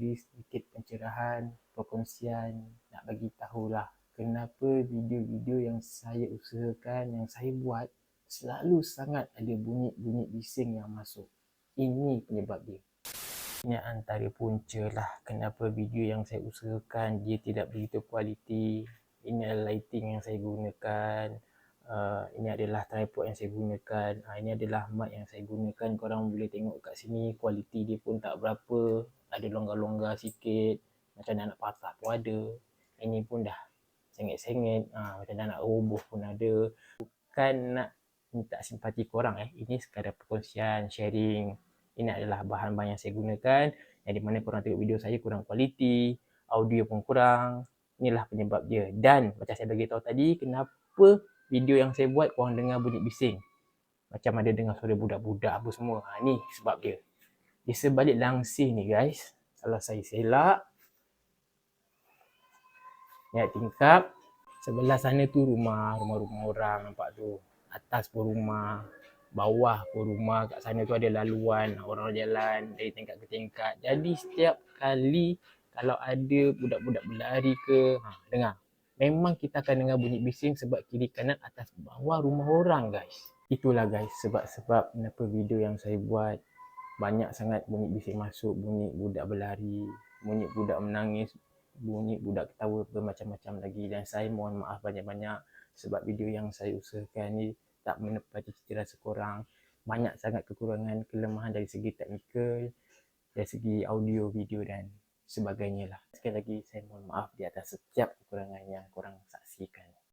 bagi sedikit pencerahan, perkongsian, nak bagi tahulah kenapa video-video yang saya usahakan, yang saya buat selalu sangat ada bunyi-bunyi bising yang masuk. Ini penyebab dia. Ini antara punca lah kenapa video yang saya usahakan dia tidak begitu kualiti. Ini adalah lighting yang saya gunakan. Ini adalah tripod yang saya gunakan. Ini adalah mic yang saya gunakan. Korang boleh tengok kat sini kualiti dia pun tak berapa. Ada longgar-longgar sikit. Macam nak patah pun ada. Ini pun dah sengit-sengit. Macam nak roboh pun ada. Bukan nak minta simpati korang. Ini sekadar perkongsian, sharing. Ini adalah bahan-bahan yang saya gunakan. Yang di mana korang tengok video saya kurang kualiti. Audio pun kurang. Inilah penyebab dia. Dan macam saya bagi tahu tadi, kenapa video yang saya buat korang dengar bunyi bising. Macam ada dengar suara budak-budak apa semua. Ni sebab dia. Di sebalik langsir ni guys. Kalau saya selak. Naik tingkap. Sebelah sana tu rumah-rumah orang nampak tu. Atas pun rumah. Bawah pun rumah. Kat sana tu ada laluan. Orang jalan dari tingkat ke tingkat. Jadi setiap kali kalau ada budak-budak berlari ke. Dengar. Memang kita akan dengar bunyi bising sebab kiri kanan atas bawah rumah orang guys. Itulah guys sebab-sebab kenapa video yang saya buat banyak sangat bunyi bising masuk, bunyi budak berlari, bunyi budak menangis, bunyi budak ketawa bermacam-macam lagi. Dan saya mohon maaf banyak-banyak sebab video yang saya usahakan ni tak menepati cita rasa korang. Banyak sangat kekurangan, kelemahan dari segi teknikal, dari segi audio, video dan sebagainya lah. Sekali lagi saya mohon maaf di atas setiap kekurangan yang korang saksikan.